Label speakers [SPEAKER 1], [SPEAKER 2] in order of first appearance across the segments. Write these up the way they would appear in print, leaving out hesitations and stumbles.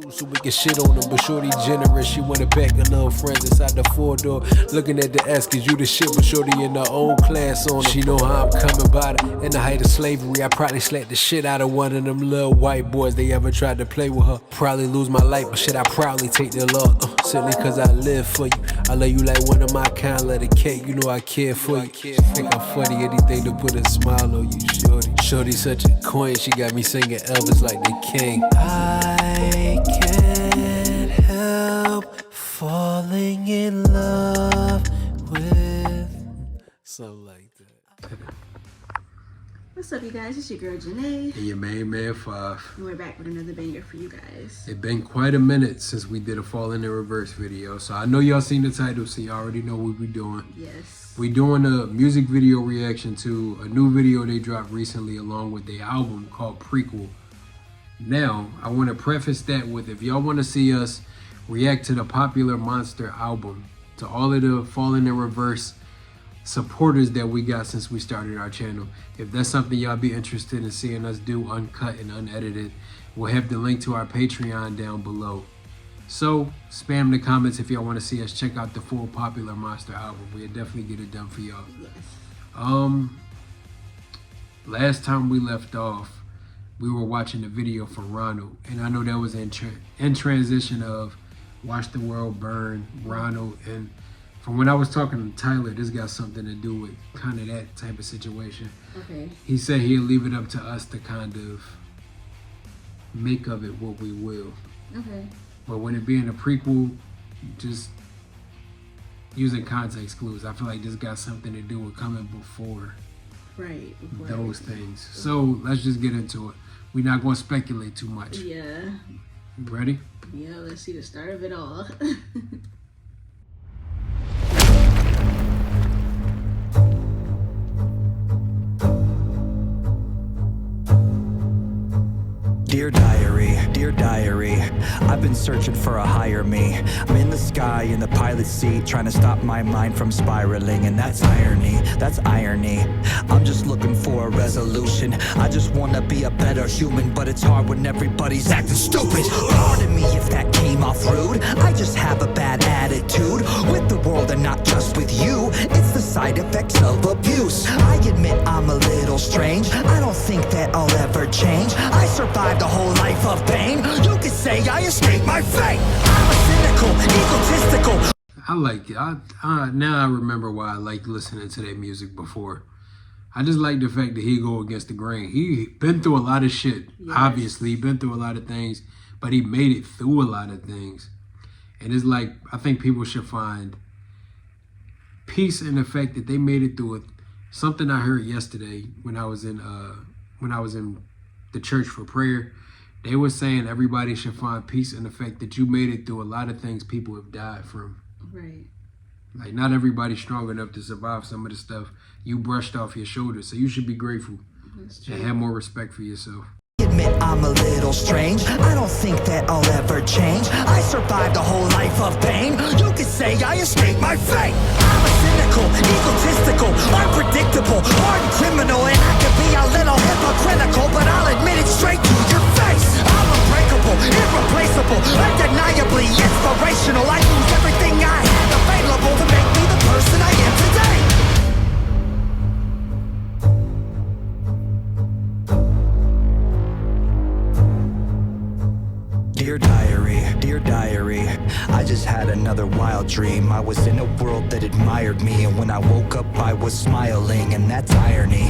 [SPEAKER 1] So we can shit on them, but shorty generous. She wanna pack her little friends inside the 4-door. Looking at the ass, cause you the shit, but shorty in her own class on it. She know how I'm coming about it. In the height of slavery, I probably slapped the shit out of one of them little white boys. They ever tried to play with her. Probably lose my life, but shit, I proudly take their love. Simply cause I live for you. I love you like one of my kind, let it cake. You know I care for you. Think I'm funny, anything to put a smile on you, shorty. Shorty such a queen, she got me singing Elvis like the king. I can't help falling in love with something like that.
[SPEAKER 2] What's up, you guys? It's your girl Janae.
[SPEAKER 1] And your main man 5.
[SPEAKER 2] And we're back with another banger for you guys.
[SPEAKER 1] It's been quite a minute since we did a Falling in Reverse video, so I know y'all seen the title, so y'all already know what we doing.
[SPEAKER 2] Yes.
[SPEAKER 1] We doing a music video reaction to a new video they dropped recently along with their album called Prequel. Now, I want to preface that with, if y'all want to see us react to the popular Monster album, to all of the Falling in Reverse supporters that we got since we started our channel, if that's something y'all be interested in seeing us do uncut and unedited, we'll have the link to our Patreon down below. So spam the comments if y'all want to see us check out the full popular Monster album. We'll definitely get it done for y'all.
[SPEAKER 2] Yes.
[SPEAKER 1] Last time we left off, we were watching the video for Ronnie, and I know that was in transition of Watch the World Burn, Ronnie, and from when I was talking to Tyler, this got something to do with kind of that type of situation.
[SPEAKER 2] Okay.
[SPEAKER 1] He said he'll leave it up to us to kind of make of it what we will.
[SPEAKER 2] Okay.
[SPEAKER 1] But when it being a prequel, just using context clues, I feel like this got something to do with coming before.
[SPEAKER 2] Right. Before
[SPEAKER 1] those things. So let's just get into it. We're not going to speculate too much.
[SPEAKER 2] Yeah.
[SPEAKER 1] Ready?
[SPEAKER 2] Yeah, let's see the start of it all.
[SPEAKER 3] Dear diary, I've been searching for a higher me. I'm in the sky in the pilot seat, trying to stop my mind from spiraling, and that's irony, I'm just looking for a resolution. I just wanna be a better human, but it's hard when everybody's acting stupid. Pardon me if that came off rude, I just have a bad attitude with the world and not just with you. It's the side effects of abuse. I admit I'm a little strange, I don't think that I'll ever change. I survived a whole life of pain, you could say I escaped my fate. I'm a cynical, egotistical.
[SPEAKER 1] I like it. Now I remember why I liked listening to that music before. I just like the fact that he go against the grain. He been through a lot of shit. Yes. Obviously, he been through a lot of things, but he made it through a lot of things. And it's like, I think people should find peace in the fact that they made it through it. Something I heard yesterday when I was in the church for prayer. They were saying everybody should find peace in the fact that you made it through a lot of things people have died from.
[SPEAKER 2] Right.
[SPEAKER 1] Like, not everybody's strong enough to survive some of the stuff you brushed off your shoulders. So you should be grateful and have more respect for yourself.
[SPEAKER 3] Admit I'm a little strange, I don't think that I'll ever change. I survived a whole life of pain, you could say I escaped my fate. I'm a cynical, egotistical, unpredictable, hardened criminal, and I can be a little hypocritical, but I'll admit it straight to your face. I'm unbreakable, irreplaceable, undeniably inspirational. I use everything I had available to make me the person I am today. Dear diary, I just had another wild dream. I was in a world that admired me, and when I woke up I was smiling, and that's irony.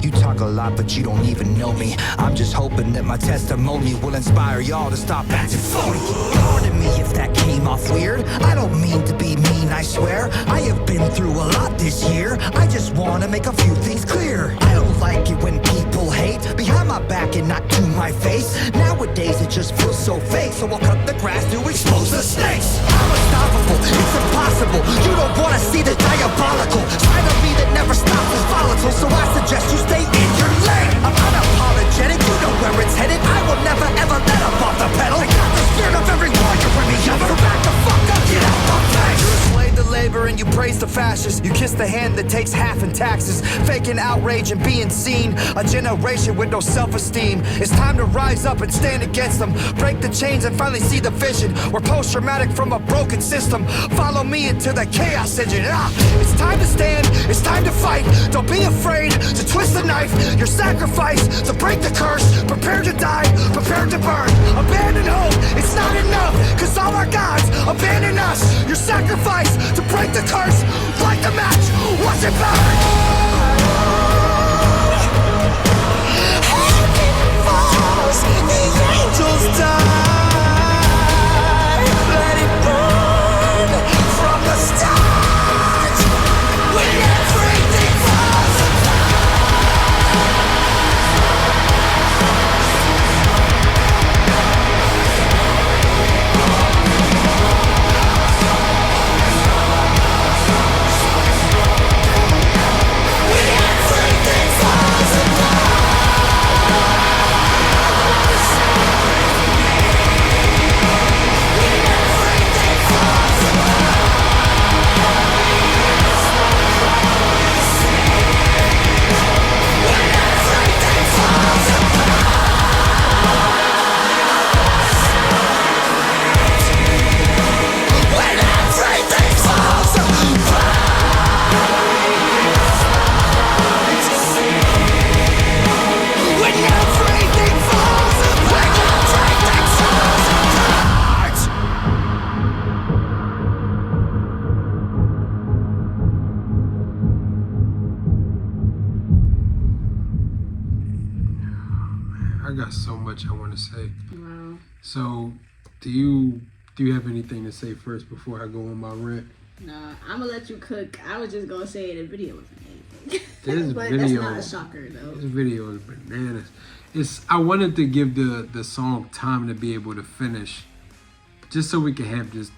[SPEAKER 3] You talk a lot but you don't even know me. I'm just hoping that my testimony will inspire y'all to stop acting phony. Pardon me if that came off weird, I don't mean to be mean, I swear. I have been through a lot this year, I just wanna make a few things clear. I don't like it when people hate behind my back and not to my face. Nowadays it just feels so fake, so I'll cut the grass to expose the snakes. I'm unstoppable, it's impossible. You don't wanna see the diabolical side of me that never stops is volatile, so I suggest you stay in your lane. I'm unapologetic, you know where it's headed. I will never ever let up off the pedal. I got the spirit of every warrior in me. So back the fuck up, get out my face. You're a slave to labor and you praise the fascists. You kiss the hand that takes half in taxes, faking outrage and being seen. A generation with no self-esteem. It's time to rise up and stand against them. Break the chains and finally see the vision. We're post-traumatic from a broken system. Follow me into the chaos engine. It's time to stand, it's time to fight. Don't be afraid to twist the knife. Your sacrifice to break the curse. Prepare to die, prepare to burn. Abandon hope, it's not enough, cause all our gods abandon us. Your sacrifice to break the curse. Light the match, watch it burn. Heaven falls, the angels die. Let it burn from the start. When everything falls
[SPEAKER 1] I got so much I want to say.
[SPEAKER 2] Wow.
[SPEAKER 1] So, do you have anything to say first before I go on my rant?
[SPEAKER 2] Nah, I'm gonna let you cook. I was just gonna say the video was amazing.
[SPEAKER 1] This
[SPEAKER 2] but
[SPEAKER 1] video,
[SPEAKER 2] that's not a shocker though.
[SPEAKER 1] This video is bananas. I wanted to give the song time to be able to finish, just so we could have just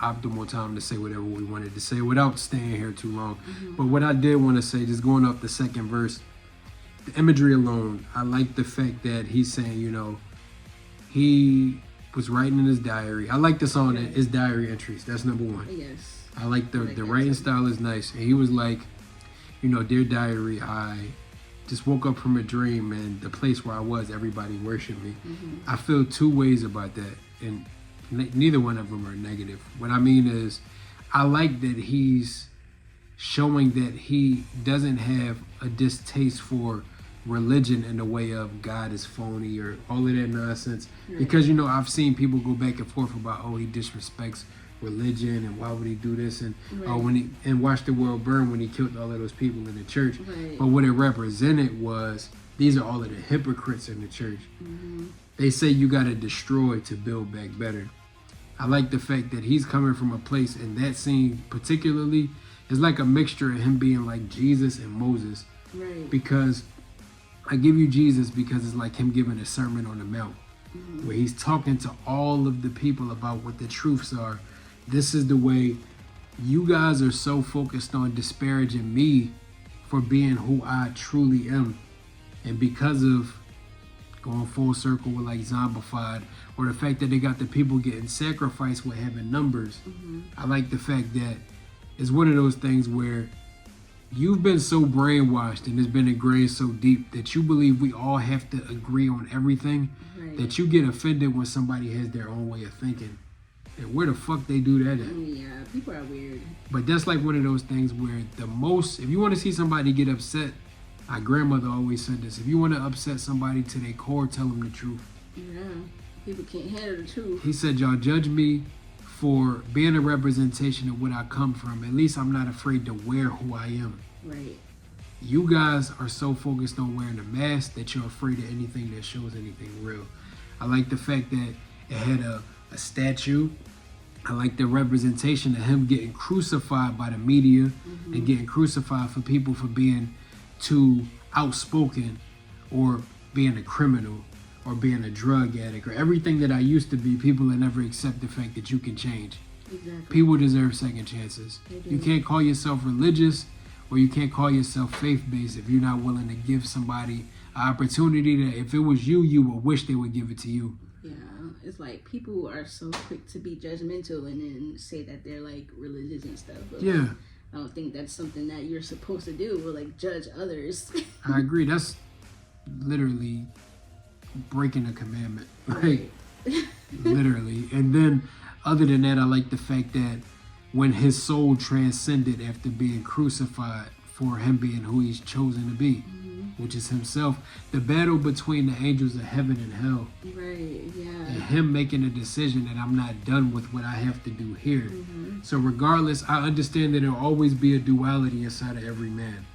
[SPEAKER 1] optimal time to say whatever we wanted to say without staying here too long. But what I did want to say, just going off the second verse, the imagery alone, I like the fact that he's saying, you know, he was writing in his diary. I like the song, his diary entries. That's number one.
[SPEAKER 2] Yes.
[SPEAKER 1] I like the writing style is nice. And he was like, you know, dear diary, I just woke up from a dream and the place where I was, everybody worshiped me. I feel two ways about that, and neither one of them are negative. What I mean is, I like that he's showing that he doesn't have a distaste for religion in the way of God is phony or all of that nonsense. Right. Because, you know, I've seen people go back and forth about, oh, he disrespects religion and why would he do this, and and watch the world burn when he killed all of those people in the church. Right. But what it represented was, these are all of the hypocrites in the church. They say you got to destroy to build back better. I like the fact that he's coming from a place, in that scene particularly, is like a mixture of him being like Jesus and Moses. Right. Because I give you Jesus because it's like him giving a Sermon on the Mount, where he's talking to all of the people about what the truths are. This is the way you guys are so focused on disparaging me for being who I truly am. And because of going full circle with like Zombified, or the fact that they got the people getting sacrificed with having numbers, I like the fact that it's one of those things where you've been so brainwashed and it's been ingrained so deep that you believe we all have to agree on everything, that you get offended when somebody has their own way of thinking. And where the fuck they do that at?
[SPEAKER 2] Yeah, people are weird.
[SPEAKER 1] But that's like one of those things where if you want to see somebody get upset, my grandmother always said this, if you want to upset somebody to their core, tell them the truth.
[SPEAKER 2] Yeah, people can't handle the truth.
[SPEAKER 1] He said, y'all judge me for being a representation of what I come from. At least I'm not afraid to wear who I am. Right. You guys are so focused on wearing a mask that you're afraid of anything that shows anything real. I like the fact that it had a statue. I like the representation of him getting crucified by the media and getting crucified for people for being too outspoken or being a criminal or being a drug addict or everything that I used to be. People that never accept the fact that you can change. Exactly. People deserve second chances. You can't call yourself religious or you can't call yourself faith-based if you're not willing to give somebody an opportunity that if it was you, you would wish they would give it to you.
[SPEAKER 2] Yeah, it's like people are so quick to be judgmental and then say that they're like religious and stuff. But
[SPEAKER 1] yeah.
[SPEAKER 2] I don't think that's something that you're supposed to do, or like judge others.
[SPEAKER 1] I agree. That's literally breaking a commandment. Like,
[SPEAKER 2] Right.
[SPEAKER 1] literally. And then, other than that, I like the fact that when his soul transcended after being crucified for him being who he's chosen to be, which is himself, the battle between the angels of heaven and hell,
[SPEAKER 2] Right, yeah.
[SPEAKER 1] and him making a decision that I'm not done with what I have to do here. So regardless, I understand that there'll always be a duality inside of every man.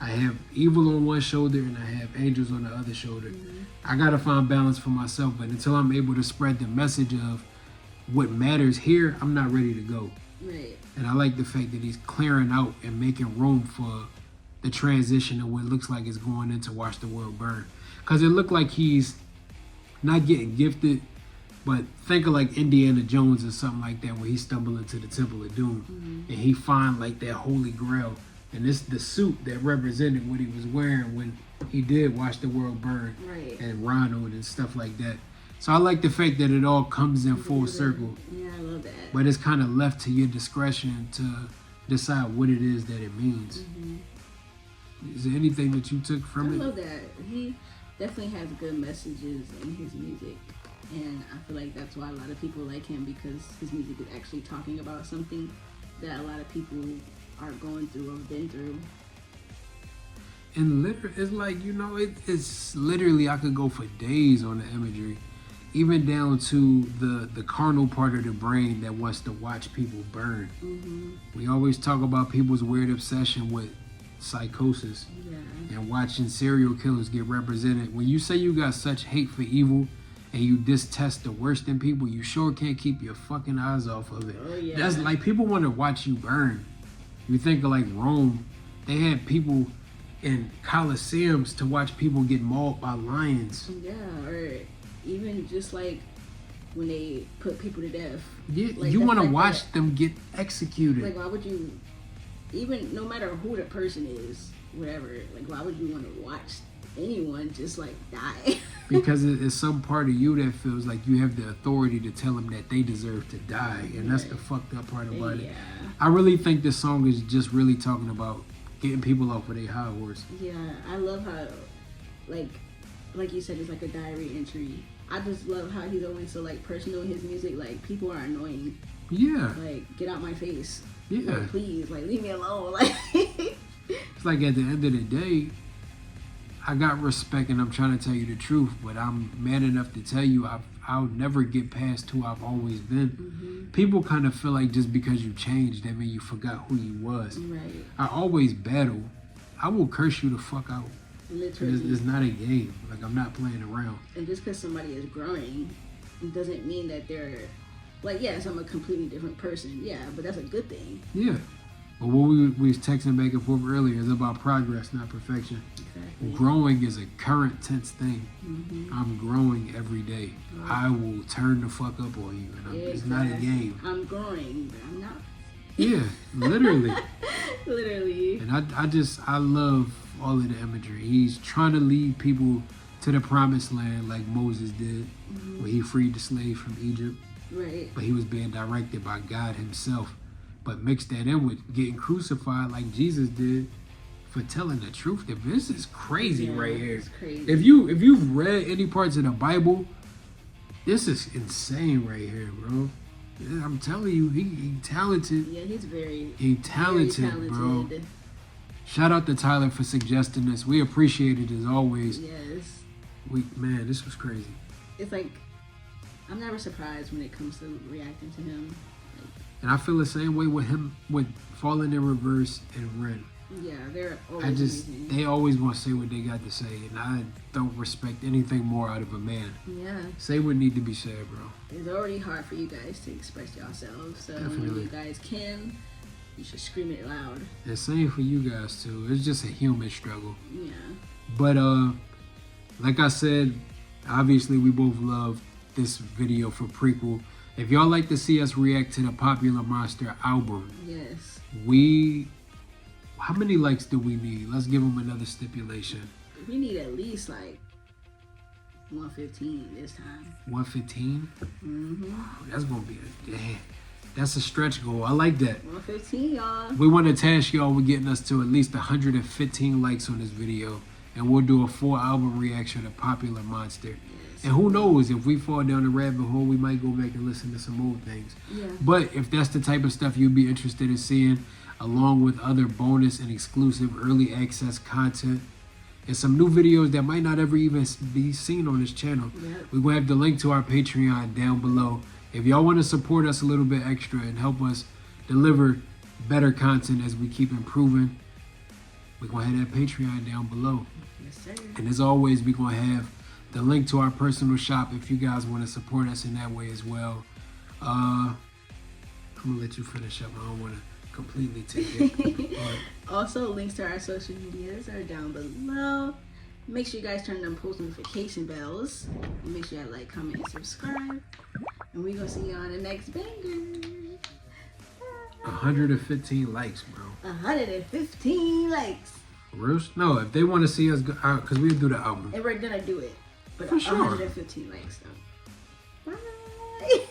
[SPEAKER 1] I have evil on one shoulder and I have angels on the other shoulder. I gotta find balance for myself, but until I'm able to spread the message of what matters here, I'm not ready to go.
[SPEAKER 2] Right.
[SPEAKER 1] And I like the fact that he's clearing out and making room for the transition of what looks like it's going into Watch the World Burn. Because it looked like he's not getting gifted, but think of like Indiana Jones or something like that, where he stumbled into the Temple of Doom and he find like that Holy Grail. And this the suit that represented what he was wearing when he did Watch the World Burn,
[SPEAKER 2] Right.
[SPEAKER 1] and Ronald and stuff like that. So I like the fact that it all comes in full circle,
[SPEAKER 2] Yeah, I love that.
[SPEAKER 1] but it's kind of left to your discretion to decide what it is that it means. Is there anything that you took
[SPEAKER 2] I
[SPEAKER 1] from it?
[SPEAKER 2] love that. He definitely has good messages in his music. And I feel like that's why a lot of people like him, because his music is actually talking about something that a lot of people are going through or been through.
[SPEAKER 1] And it's like, you know, it's literally, I could go for days on the imagery, even down to the carnal part of the brain that wants to watch people burn. We always talk about people's weird obsession with psychosis
[SPEAKER 2] Yeah.
[SPEAKER 1] and watching serial killers get represented. When you say you got such hate for evil and you detest the worst in people, you sure can't keep your fucking eyes off of it.
[SPEAKER 2] Oh, yeah.
[SPEAKER 1] That's like, people want to watch you burn. You think of like Rome, they had people in coliseums to watch people get mauled by lions.
[SPEAKER 2] Yeah, or even just like when they put people to death.
[SPEAKER 1] Yeah,
[SPEAKER 2] Like,
[SPEAKER 1] you
[SPEAKER 2] the
[SPEAKER 1] want to
[SPEAKER 2] fact
[SPEAKER 1] watch
[SPEAKER 2] that-
[SPEAKER 1] them get executed.
[SPEAKER 2] Like, why would you, even no matter who the person is, whatever, like, why would you want to watch anyone just like die?
[SPEAKER 1] Because it's some part of you that feels like you have the authority to tell them that they deserve to die. And that's the fucked up part about it.
[SPEAKER 2] Yeah.
[SPEAKER 1] I really think this song is just really talking about getting people off of their high horse.
[SPEAKER 2] Yeah, I love how, like you said, it's like a diary entry. I just love how he's always so like personal in his music. Like, people are annoying.
[SPEAKER 1] Yeah,
[SPEAKER 2] Like, get out my face.
[SPEAKER 1] yeah.
[SPEAKER 2] Like, please, like, leave me alone. Like,
[SPEAKER 1] It's like at the end of the day, I got respect and I'm trying to tell you the truth, but I'm man enough to tell you I'll never get past who I've always been. People kind of feel like just because you changed, that means you forgot who you was.
[SPEAKER 2] right,
[SPEAKER 1] I always battle. I will curse you the fuck out.
[SPEAKER 2] literally.
[SPEAKER 1] It's not a game. Like, I'm not playing around.
[SPEAKER 2] And just because somebody is growing doesn't mean that they're like, yes, I'm a completely different person. Yeah, but that's a good thing.
[SPEAKER 1] Yeah. But what we was texting back and forth earlier is about progress, not perfection.
[SPEAKER 2] Exactly.
[SPEAKER 1] Growing is a current tense thing. I'm growing every day. I will turn the fuck up on you, and it's not a game.
[SPEAKER 2] I'm growing, but I'm not.
[SPEAKER 1] Yeah, literally.
[SPEAKER 2] Literally.
[SPEAKER 1] And I love all of the imagery. He's trying to lead people to the promised land like Moses did, where he freed the slaves from Egypt,
[SPEAKER 2] Right.
[SPEAKER 1] but he was being directed by God himself. But mix that in with getting crucified like Jesus did for telling the truth. This is crazy right here.
[SPEAKER 2] It's crazy.
[SPEAKER 1] If you've read any parts of the Bible, this is insane right here, bro. I'm telling you, he talented.
[SPEAKER 2] Yeah, he's very
[SPEAKER 1] Talented, bro.
[SPEAKER 2] talented.
[SPEAKER 1] Shout out to Tyler for suggesting this. We appreciate it as always.
[SPEAKER 2] Yes.
[SPEAKER 1] Man, this was crazy.
[SPEAKER 2] It's like, I'm never surprised when it comes to reacting to him.
[SPEAKER 1] And I feel the same way with him, with Falling in Reverse and Ren.
[SPEAKER 2] Yeah, they're always amazing.
[SPEAKER 1] They always want to say what they got to say, and I don't respect anything more out of a man.
[SPEAKER 2] Yeah.
[SPEAKER 1] Say what need to be said, bro.
[SPEAKER 2] It's already hard for you guys to express yourselves, so when
[SPEAKER 1] Definitely.
[SPEAKER 2] you guys can, you should scream it loud.
[SPEAKER 1] And same for you guys too. It's just a human struggle.
[SPEAKER 2] Yeah.
[SPEAKER 1] But like I said, obviously we both love this video for Prequel. If y'all like to see us react to the Popular Monster album,
[SPEAKER 2] Yes.
[SPEAKER 1] how many likes do we need? Let's give them another stipulation.
[SPEAKER 2] We need at least like 115 this time.
[SPEAKER 1] 115?
[SPEAKER 2] Mm-hmm.
[SPEAKER 1] That's gonna be a damn. That's a stretch goal. I like that.
[SPEAKER 2] 115, y'all.
[SPEAKER 1] We want to task y'all with getting us to at least 115 likes on this video. And we'll do a full album reaction to Popular Monster.
[SPEAKER 2] Yes.
[SPEAKER 1] And who knows, if we fall down the rabbit hole, we might go back and listen to some old things.
[SPEAKER 2] Yeah.
[SPEAKER 1] But if that's the type of stuff you'd be interested in seeing, along with other bonus and exclusive early access content, and some new videos that might not ever even be seen on this channel, we're going to have the link to our Patreon down below. If y'all want to support us a little bit extra and help us deliver better content as we keep improving, we're going to have that Patreon down below.
[SPEAKER 2] Yes, sir.
[SPEAKER 1] And as always, we're going to have the link to our personal shop if you guys want to support us in that way as well. I'm going to let you finish up. I don't want to completely take it.
[SPEAKER 2] Also, links to our social medias are down below. Make sure you guys turn on post notification bells. And make sure you like, comment, and subscribe. And we're going to see you on the next banger.
[SPEAKER 1] 115 likes, bro.
[SPEAKER 2] 115 likes.
[SPEAKER 1] Real? No, if they want to see us go out, because we'll do the album.
[SPEAKER 2] And we're going to do it. But
[SPEAKER 1] For sure.
[SPEAKER 2] 115 likes, though. Bye.